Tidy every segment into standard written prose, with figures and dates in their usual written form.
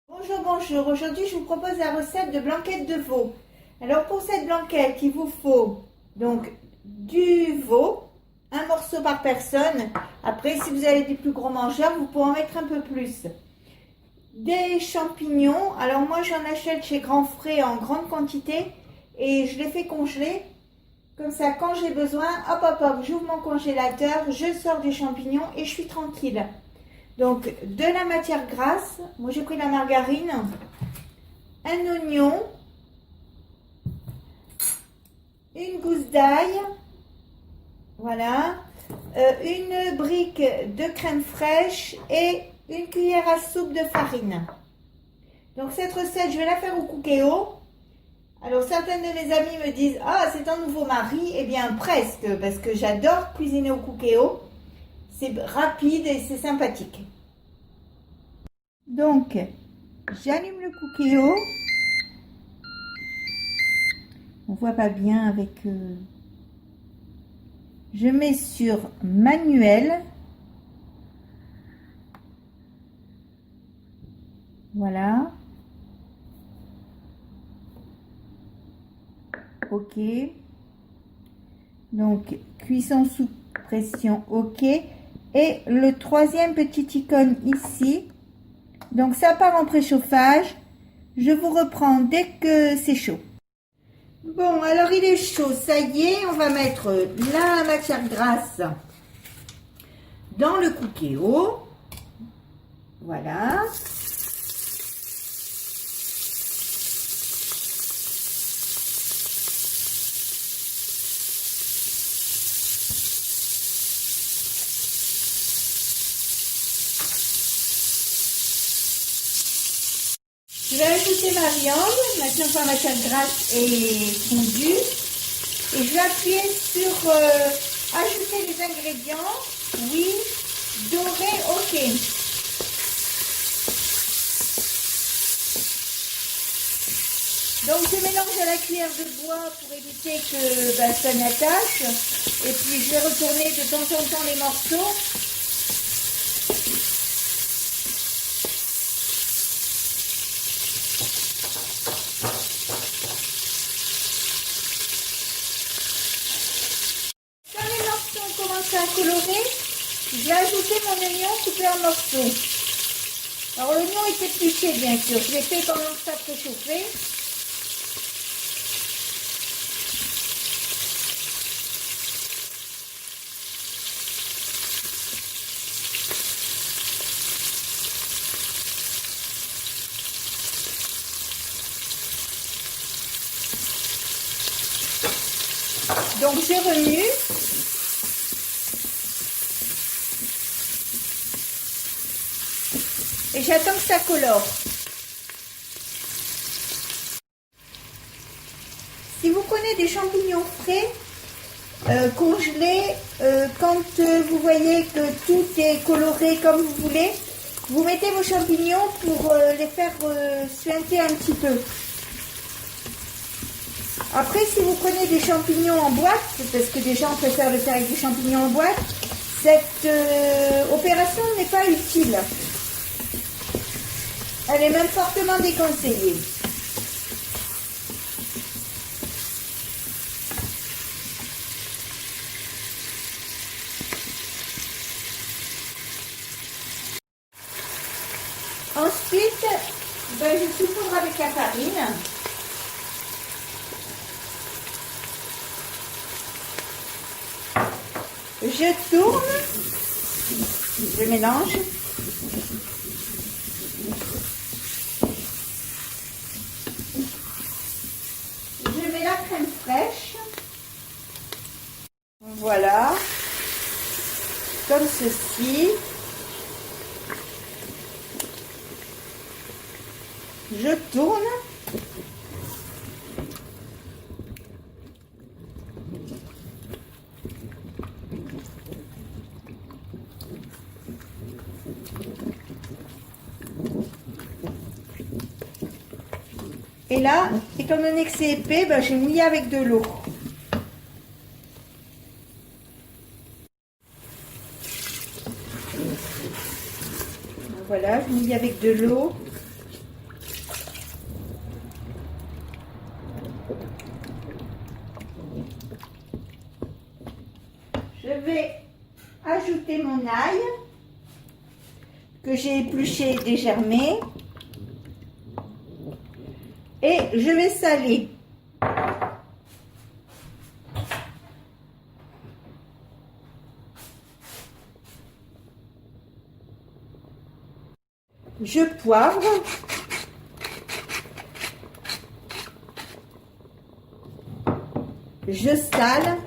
Bonjour, bonjour. Aujourd'hui, je vous propose la recette de blanquette de veau. Alors, pour cette blanquette, il vous faut donc du veau, un morceau par personne. Après, si vous avez des plus gros mangeurs, vous pouvez en mettre un peu plus. Des champignons. Alors, moi, j'en achète chez Grand Frais en grande quantité et je les fais congeler. Comme ça, quand j'ai besoin, hop, hop, hop, j'ouvre mon congélateur, je sors des champignons et je suis tranquille. Donc, de la matière grasse, moi j'ai pris la margarine, un oignon, une gousse d'ail, voilà, une brique de crème fraîche et une cuillère à soupe de farine. Donc, cette recette, je vais la faire au Cookéo. Alors, certaines de mes amies me disent « Ah, c'est un nouveau mari !» Eh bien, presque, parce que j'adore cuisiner au Cookéo. C'est rapide et c'est sympathique. Donc, j'allume le Cookéo. On voit pas bien avec... Je mets sur manuel. Voilà. OK. Donc, cuisson sous pression, OK. Et le troisième petit icône ici. Donc, ça part en préchauffage. Je vous reprends dès que c'est chaud. Bon, alors il est chaud. Ça y est, on va mettre la matière grasse dans le Cookéo. Voilà. Je vais ajouter ma viande, maintenant que la matière grasse est fondue. Et je vais appuyer sur ajouter les ingrédients. Oui, doré, OK. Donc je mélange à la cuillère de bois pour éviter que ça n'attache. Et puis je vais retourner de temps en temps les morceaux. À colorer, je vais ajouter mon oignon coupé en morceaux. Alors l'oignon est épluché bien sûr, je l'ai fait pendant que ça préchauffait. Donc j'ai remue. Et j'attends que ça colore. Si vous prenez des champignons frais, congelés, quand vous voyez que tout est coloré comme vous voulez, vous mettez vos champignons pour les faire suinter un petit peu. Après, si vous prenez des champignons en boîte, parce que des gens préfèrent le faire avec des champignons en boîte, cette opération n'est pas utile. Elle est même fortement déconseillée. Ensuite, je saupoudre avec la farine. Je tourne, je mélange. Je mets la crème fraîche. Voilà. Comme ceci. Je tourne. Et là, étant donné que c'est épais, j'ai mouillé avec de l'eau. Voilà, je mouille avec de l'eau. ajouter mon ail que j'ai épluché et dégermé. Et je vais saler. Je poivre. Je sale.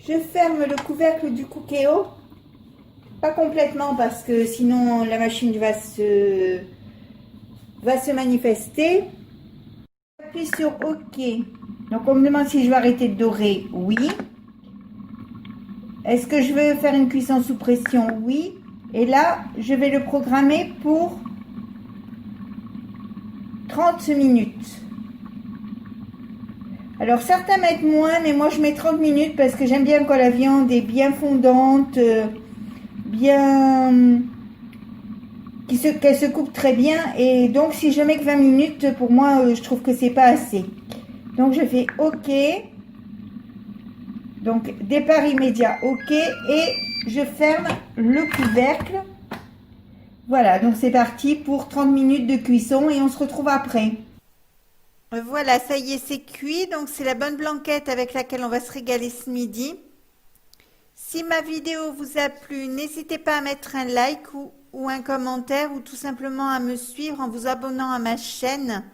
Je ferme le couvercle du Cookéo. Pas complètement parce que sinon la machine va se manifester. J'appuie sur OK. Donc on me demande si je vais arrêter de dorer. Oui. Est-ce que je veux faire une cuisson sous pression? Oui. Et là, je vais le programmer pour 30 minutes. Alors certains mettent moins, mais moi je mets 30 minutes parce que j'aime bien quand la viande est bien fondante, qu'elle se coupe très bien. Et donc si je mets que 20 minutes, pour moi, je trouve que c'est pas assez. Donc je fais OK. Donc départ immédiat, OK. Et je ferme le couvercle. Voilà, donc c'est parti pour 30 minutes de cuisson et on se retrouve après. Voilà, ça y est, c'est cuit. Donc c'est la bonne blanquette avec laquelle on va se régaler ce midi. Si ma vidéo vous a plu, n'hésitez pas à mettre un like ou un commentaire ou tout simplement à me suivre en vous abonnant à ma chaîne.